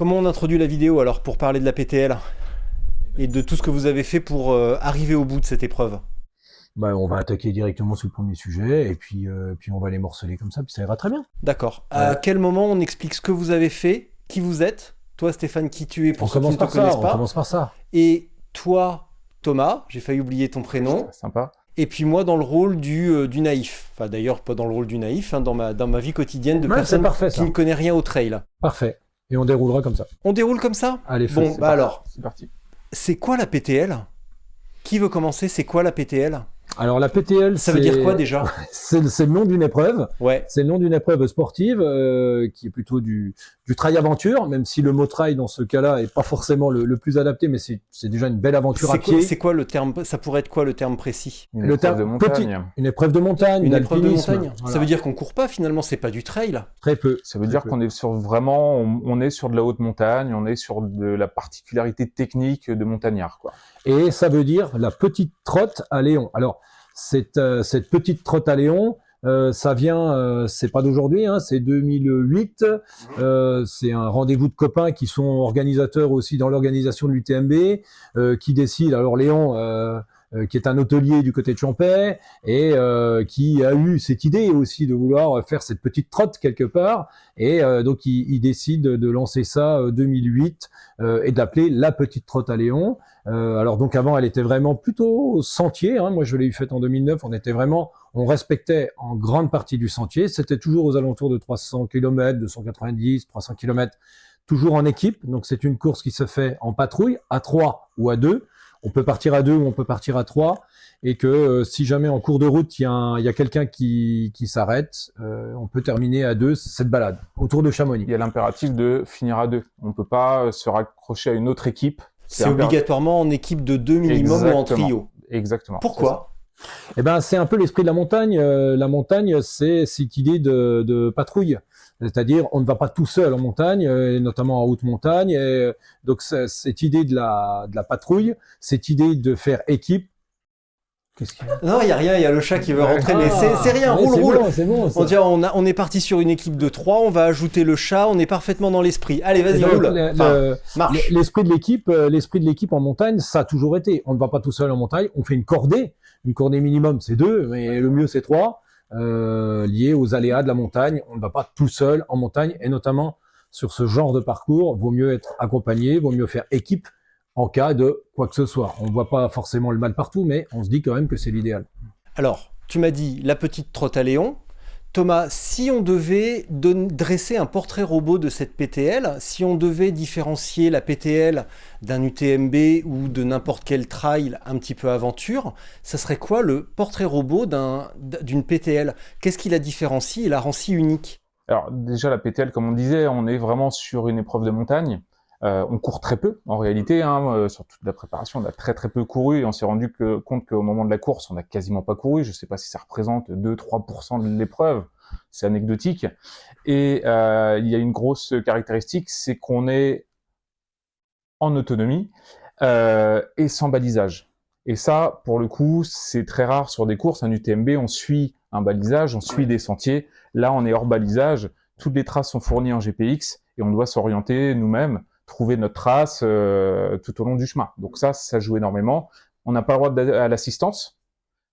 Comment on introduit la vidéo alors pour parler de la PTL et de tout ce que vous avez fait pour arriver au bout de cette épreuve? Bah, on va attaquer directement sur le premier sujet et puis on va les morceler comme ça, puis ça ira très bien. D'accord. À Ouais. quel moment on explique ce que vous avez fait, qui vous êtes? Toi, Stéphane, qui tu es On pour ceux qui ne commence te par ça, connaissent on pas. commence par ça. Et toi, Thomas, j'ai failli oublier ton prénom. Sympa. Et puis moi, dans le rôle du naïf. Enfin, d'ailleurs, pas dans le rôle du naïf, hein, dans ma vie quotidienne de Ouais, personne c'est parfait, qui ça. ne connaît rien au trail. Parfait. Et on déroulera comme ça. On déroule comme ça? Allez, Bon, feu. bah alors, C'est parti. c'est quoi la PTL? Qui veut commencer? C'est quoi la PTL? Alors la PTL, Ça veut dire quoi déjà? c'est le nom d'une épreuve. Ouais. C'est le nom d'une épreuve sportive qui est plutôt du trail aventure, même si le mot trail dans ce cas-là est pas forcément le plus adapté, mais c'est déjà une belle aventure à pied. C'est quoi le terme? Ça pourrait être quoi le terme précis? Une Le épreuve terme de montagne. petit, une épreuve de montagne, Une épreuve de alpinisme, montagne? voilà. Ça veut dire qu'on court pas finalement, c'est pas du trail. Très peu. Ça veut Très dire peu. qu'on est sur vraiment, on est sur de la haute montagne, on est sur de la particularité technique de montagnard, quoi. Et ça veut dire la petite trotte à Léon. Alors, cette petite trotte à Léon, ça vient, c'est pas d'aujourd'hui, hein, c'est 2008. C'est un rendez-vous de copains qui sont organisateurs aussi dans l'organisation de l'UTMB, qui décident. Alors Léon, qui est un hôtelier du côté de Champais et qui a eu cette idée aussi de vouloir faire cette petite trotte quelque part. Et donc il décide de lancer ça 2008 et de l'appeler la petite trotte à Léon. Alors donc avant, elle était vraiment plutôt sentier. Hein. Moi, je l'ai eu faite en 2009. On respectait en grande partie du sentier. C'était toujours aux alentours de 300 km, 290, 300 km, toujours en équipe. Donc c'est une course qui se fait en patrouille, à 3 ou à 2. On peut partir à 2 ou on peut partir à 3. Et que si jamais en cours de route, il y a quelqu'un qui s'arrête, on peut terminer à 2 cette balade autour de Chamonix. Il y a l'impératif de finir à 2. On peut pas se raccrocher à une autre équipe. C'est obligatoirement en équipe de 2 minimum ou en trio. Exactement. Pourquoi? Eh ben, c'est un peu l'esprit de la montagne. La montagne, c'est cette idée de patrouille. C'est-à-dire, on ne va pas tout seul en montagne, et notamment en haute montagne. Et donc, cette idée de la patrouille, cette idée de faire équipe. Qu'est-ce qu'il y a? Non, il y a rien, il y a le chat qui veut rentrer, mais c'est rien, ouais, roule. C'est bon, ça. On est parti sur une équipe de 3, on va ajouter le chat, on est parfaitement dans l'esprit. Allez, vas-y, Donc, roule. Marche. l'esprit de l'équipe en montagne, ça a toujours été. On ne va pas tout seul en montagne, on fait une cordée. Une cordée minimum, c'est 2, mais le mieux, c'est 3, liés aux aléas de la montagne. On ne va pas tout seul en montagne, et notamment sur ce genre de parcours, vaut mieux être accompagné, vaut mieux faire équipe en cas de quoi que ce soit. On ne voit pas forcément le mal partout, mais on se dit quand même que c'est l'idéal. Alors, tu m'as dit la petite trotte à Léon. Thomas, si on devait dresser un portrait robot de cette PTL, si on devait différencier la PTL d'un UTMB ou de n'importe quel trail un petit peu aventure, ça serait quoi le portrait robot d'une PTL? Qu'est-ce qui la différencie et la rend si unique? Alors déjà la PTL, comme on disait, on est vraiment sur une épreuve de montagne. On court très peu en réalité, hein, sur toute la préparation, on a très peu couru et on s'est rendu compte qu'au moment de la course, on n'a quasiment pas couru. Je sais pas si ça représente 2-3% de l'épreuve, c'est anecdotique. Et il y a une grosse caractéristique, c'est qu'on est en autonomie et sans balisage. Et ça, pour le coup, c'est très rare sur des courses. Un UTMB, on suit un balisage, on suit des sentiers. Là, on est hors balisage. Toutes les traces sont fournies en GPX et on doit s'orienter nous-mêmes, trouver notre trace tout au long du chemin. Donc ça joue énormément. On n'a pas le droit à l'assistance.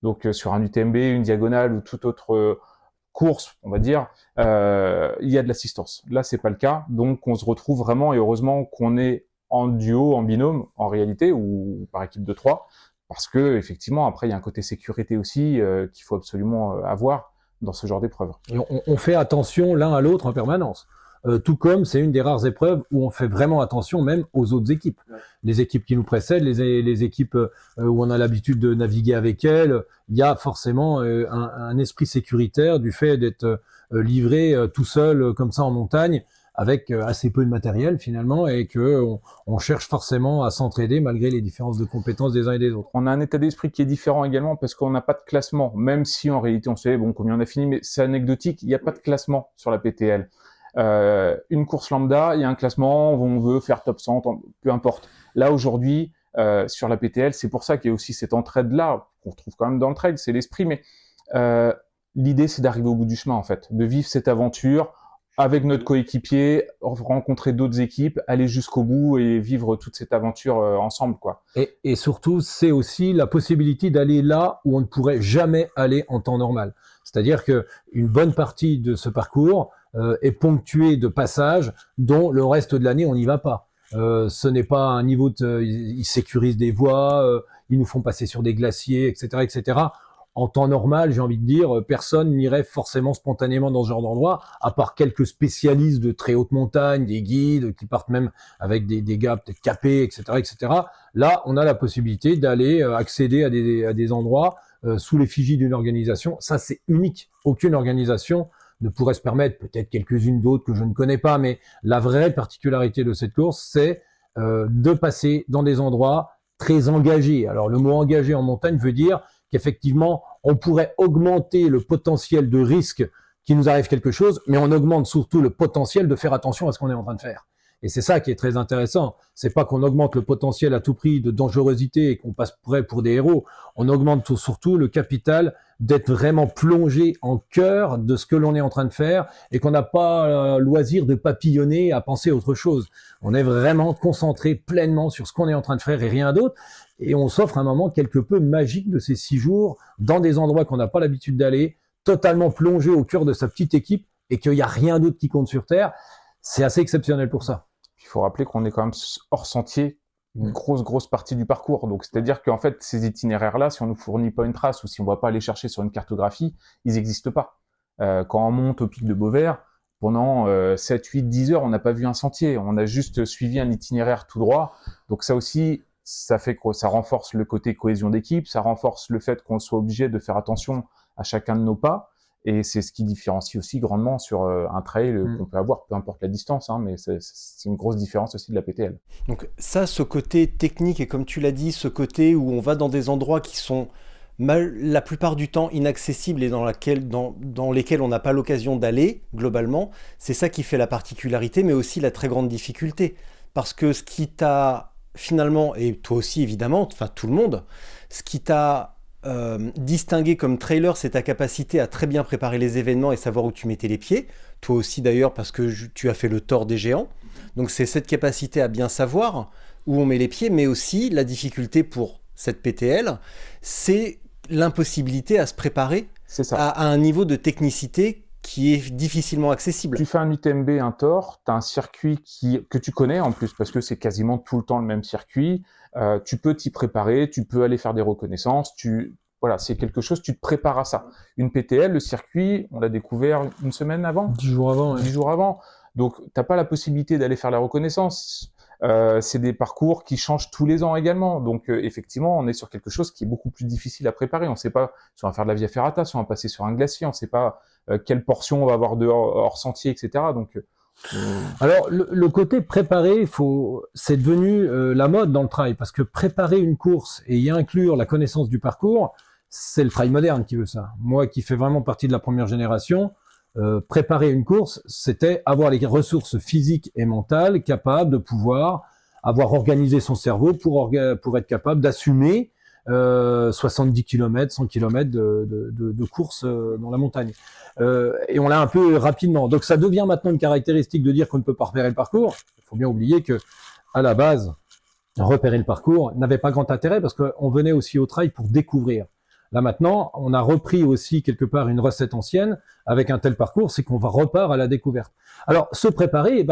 Donc sur un UTMB, une diagonale ou toute autre course, on va dire, il y a de l'assistance. Là, c'est pas le cas. Donc on se retrouve vraiment, et heureusement qu'on est en duo, en binôme, en réalité, ou par équipe de 3, parce que effectivement, après, il y a un côté sécurité aussi qu'il faut absolument avoir dans ce genre d'épreuve. Et on fait attention l'un à l'autre en permanence. Tout comme c'est une des rares épreuves où on fait vraiment attention même aux autres équipes. Ouais. Les équipes qui nous précèdent, les équipes où on a l'habitude de naviguer avec elles, il y a forcément un esprit sécuritaire du fait d'être livré tout seul comme ça en montagne, avec assez peu de matériel finalement, et que on cherche forcément à s'entraider malgré les différences de compétences des uns et des autres. On a un état d'esprit qui est différent également parce qu'on n'a pas de classement, même si en réalité on sait bon combien on a fini, mais c'est anecdotique, il n'y a pas de classement sur la PTL. Une course lambda, il y a un classement, on veut faire top 100, peu importe. Là aujourd'hui, sur la PTL, c'est pour ça qu'il y a aussi cette entraide-là, qu'on retrouve quand même dans le trail, c'est l'esprit, mais l'idée c'est d'arriver au bout du chemin en fait, de vivre cette aventure avec notre coéquipier, rencontrer d'autres équipes, aller jusqu'au bout et vivre toute cette aventure ensemble, quoi. Et surtout, c'est aussi la possibilité d'aller là où on ne pourrait jamais aller en temps normal. C'est-à-dire que une bonne partie de ce parcours est ponctuée de passages dont le reste de l'année on n'y va pas. Ce n'est pas un niveau ils sécurisent des voies, ils nous font passer sur des glaciers, etc., etc. En temps normal, j'ai envie de dire, personne n'irait forcément spontanément dans ce genre d'endroit, à part quelques spécialistes de très haute montagne, des guides qui partent même avec des gars peut-être capés, etc., etc. Là, on a la possibilité d'aller accéder à des endroits sous l'effigie d'une organisation. Ça, c'est unique. Aucune organisation ne pourrait se permettre, peut-être quelques-unes d'autres que je ne connais pas, mais la vraie particularité de cette course, c'est de passer dans des endroits très engagés. Alors, le mot engagé en montagne veut dire qu'effectivement, on pourrait augmenter le potentiel de risque qu'il nous arrive quelque chose, mais on augmente surtout le potentiel de faire attention à ce qu'on est en train de faire. Et c'est ça qui est très intéressant. C'est pas qu'on augmente le potentiel à tout prix de dangerosité et qu'on passe pour des héros. On augmente surtout le capital d'être vraiment plongé en cœur de ce que l'on est en train de faire et qu'on n'a pas loisir de papillonner à penser à autre chose. On est vraiment concentré pleinement sur ce qu'on est en train de faire et rien d'autre. Et on s'offre un moment quelque peu magique de ces 6 jours dans des endroits qu'on n'a pas l'habitude d'aller, totalement plongé au cœur de sa petite équipe et qu'il n'y a rien d'autre qui compte sur Terre. C'est assez exceptionnel pour ça. Il faut rappeler qu'on est quand même hors sentier une grosse partie du parcours. Donc, c'est-à-dire qu'en fait, ces itinéraires-là, si on nous fournit pas une trace ou si on va pas aller chercher sur une cartographie, ils n'existent pas. Quand on monte au pic de Beauvert, pendant 7, 8, 10 heures, on n'a pas vu un sentier. On a juste suivi un itinéraire tout droit. Donc ça aussi, ça fait que ça renforce le côté cohésion d'équipe, ça renforce le fait qu'on soit obligé de faire attention à chacun de nos pas. Et c'est ce qui différencie aussi grandement sur un trail qu'on peut avoir, peu importe la distance, hein, mais c'est une grosse différence aussi de la PTL. Donc ça, ce côté technique, et comme tu l'as dit, ce côté où on va dans des endroits qui sont la plupart du temps inaccessibles et dans lesquels on n'a pas l'occasion d'aller, globalement, c'est ça qui fait la particularité, mais aussi la très grande difficulté. Parce que ce qui t'a finalement, et toi aussi évidemment, enfin tout le monde, ce qui t'a distingué comme trailer, c'est ta capacité à très bien préparer les événements et savoir où tu mettais les pieds. Toi aussi d'ailleurs, parce que tu as fait le Tour des Géants. Donc c'est cette capacité à bien savoir où on met les pieds, mais aussi la difficulté pour cette PTL, c'est l'impossibilité à se préparer à un niveau de technicité qui est difficilement accessible. Tu fais un UTMB, un Tour, tu as un circuit que tu connais en plus, parce que c'est quasiment tout le temps le même circuit. Tu peux t'y préparer, tu peux aller faire des reconnaissances, voilà, c'est quelque chose, tu te prépares à ça. Une PTL, le circuit, on l'a découvert une semaine avant. 10 jours avant. 10 jours avant. Donc, t'as pas la possibilité d'aller faire la reconnaissance. C'est des parcours qui changent tous les ans également. Donc, effectivement, on est sur quelque chose qui est beaucoup plus difficile à préparer. On sait pas si on va faire de la Via Ferrata, si on va passer sur un glacier, on sait pas quelle portion on va avoir de hors sentier, etc. Donc, alors, le côté préparé, c'est devenu la mode dans le trail, parce que préparer une course et y inclure la connaissance du parcours, c'est le trail moderne qui veut ça. Moi, qui fais vraiment partie de la première génération, préparer une course, c'était avoir les ressources physiques et mentales capables de pouvoir avoir organisé son cerveau pour être capable d'assumer 70 km, 100 km de course dans la montagne. Et on l'a un peu rapidement. Donc ça devient maintenant une caractéristique de dire qu'on ne peut pas repérer le parcours. Il faut bien oublier que à la base, repérer le parcours n'avait pas grand intérêt parce qu'on venait aussi au trail pour découvrir. Là maintenant, on a repris aussi quelque part une recette ancienne avec un tel parcours, c'est qu'on repart à la découverte. Alors se préparer,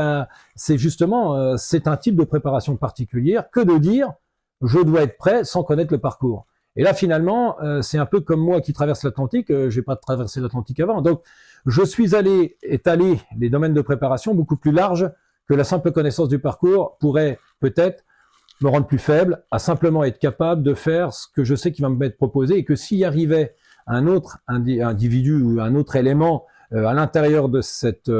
c'est justement c'est un type de préparation particulière que de dire je dois être prêt sans connaître le parcours. Et là, finalement, c'est un peu comme moi qui traverse l'Atlantique. J'ai pas traversé l'Atlantique avant. Donc, je suis allé étaler les domaines de préparation beaucoup plus larges que la simple connaissance du parcours pourrait peut-être me rendre plus faible à simplement être capable de faire ce que je sais qui va me être proposé et que s'il arrivait un autre individu ou un autre élément à l'intérieur de cette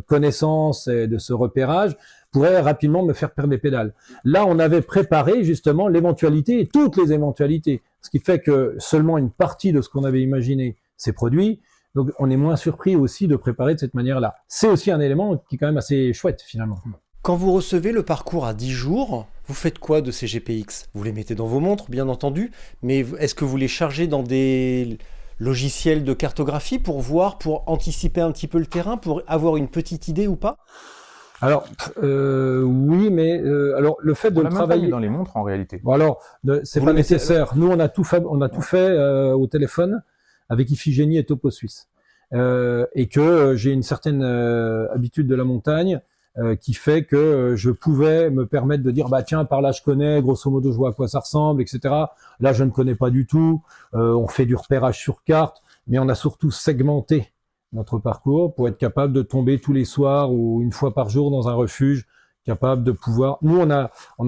connaissance et de ce repérage, pourrait rapidement me faire perdre les pédales. Là, on avait préparé justement l'éventualité et toutes les éventualités, ce qui fait que seulement une partie de ce qu'on avait imaginé s'est produit. Donc, on est moins surpris aussi de préparer de cette manière-là. C'est aussi un élément qui est quand même assez chouette finalement. Quand vous recevez le parcours à 10 jours, vous faites quoi de ces GPX? Vous les mettez dans vos montres, bien entendu, mais est-ce que vous les chargez dans des logiciel de cartographie pour voir, pour anticiper un petit peu le terrain, pour avoir une petite idée ou pas? Alors, oui, mais alors le fait de On l'a même pas mis travailler. dans les montres en réalité. Bon alors, c'est Vous pas le mettez- nécessaire. Nous, on a tout fait, au téléphone avec Iphigénie et Topo Suisse, et que j'ai une certaine habitude de la montagne qui fait que je pouvais me permettre de dire bah tiens par là je connais, grosso modo je vois à quoi ça ressemble, etc. Là je ne connais pas du tout. On fait du repérage sur carte, mais on a surtout segmenté notre parcours pour être capable de tomber tous les soirs ou une fois par jour dans un refuge, capable de pouvoir. Nous, on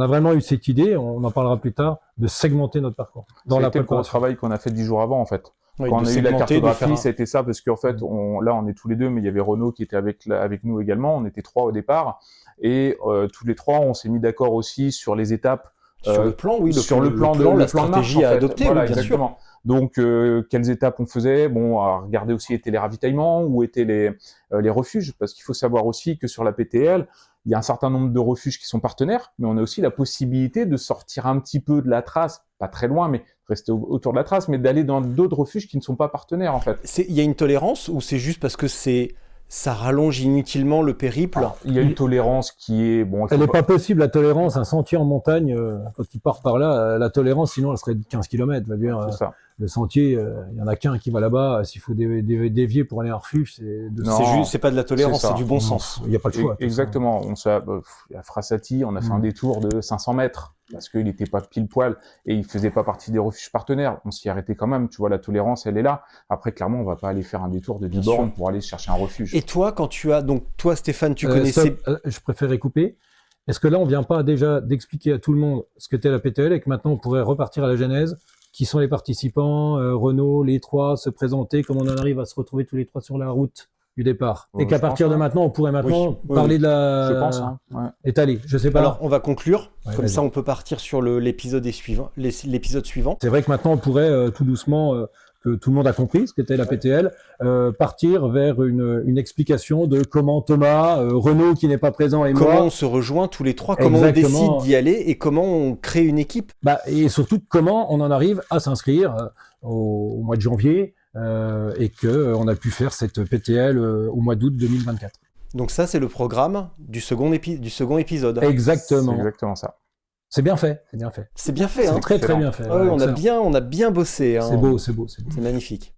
a vraiment eu cette idée, on en parlera plus tard, de segmenter notre parcours. C'était le gros travail qu'on a fait 10 jours avant en fait. Oui, Quand de on a eu la segmenter, de cartographie, faire un- ça a été ça parce qu'en fait, là, on est tous les deux, mais il y avait Renaud qui était avec nous également. On était 3 au départ et tous les 3, on s'est mis d'accord aussi sur les étapes. Sur le plan, oui, sur le plan de la marche, stratégie en à fait. adopter, Voilà, oui, bien sûr. exactement. Donc, quelles étapes on faisait? Bon, à regarder aussi étaient les ravitaillements, où étaient les refuges, parce qu'il faut savoir aussi que sur la PTL, il y a un certain nombre de refuges qui sont partenaires, mais on a aussi la possibilité de sortir un petit peu de la trace, pas très loin, mais rester autour de la trace, mais d'aller dans d'autres refuges qui ne sont pas partenaires, en fait. Il y a une tolérance ou c'est juste parce que ça rallonge inutilement le périple? Alors, il y a une tolérance qui est, bon, Elle n'est pas possible, la tolérance, un sentier en montagne, quand il part par là, la tolérance, sinon elle serait de 15 km. c'est ça. Le sentier, il y en a qu'un qui va là-bas, s'il faut dévier pour aller à un refuge, Non. C'est pas de la tolérance, C'est ça. c'est du bon sens. Il n'y a pas le choix. Exactement. À Frassati, on a fait un détour de 500 mètres parce qu'il n'était pas pile poil et il faisait pas partie des refuges partenaires. On s'y arrêtait quand même. Tu vois, la tolérance, elle est là. Après, clairement, on va pas aller faire un détour de 10 Bien bornes sûr. pour aller chercher un refuge. Et toi, donc toi, Stéphane, tu connaissais. Je préférais couper. Est-ce que là, on vient pas déjà d'expliquer à tout le monde ce qu'était la PTL et que maintenant on pourrait repartir à la genèse? Qui sont les participants, Renaud, les 3, se présenter, comment on en arrive à se retrouver tous les 3 sur la route du départ. Et qu'à Je partir pense, de maintenant, on pourrait maintenant Oui, parler de la... Je pense, hein. Ouais. Étaler, je sais pas. Alors, on va conclure. Ouais, Comme vas-y. ça, on peut partir sur l'épisode suivant. C'est vrai que maintenant, on pourrait tout doucement, que tout le monde a compris ce qu'était la PTL, partir vers une explication de comment Thomas, Renaud qui n'est pas présent et Comment moi, on se rejoint tous les 3, comment on Exactement. décide d'y aller et comment on crée une équipe. et surtout comment on en arrive à s'inscrire au mois de janvier et que on a pu faire cette PTL au mois d'août 2024. Donc ça, c'est le programme du second épisode. C'est Exactement. exactement ça. C'est bien fait, c'est bien fait. C'est bien fait, C'est hein. très excellent. bien fait. Ah ouais, Excellent. on a bien bossé. Hein. C'est beau, c'est beau, c'est beau. C'est magnifique.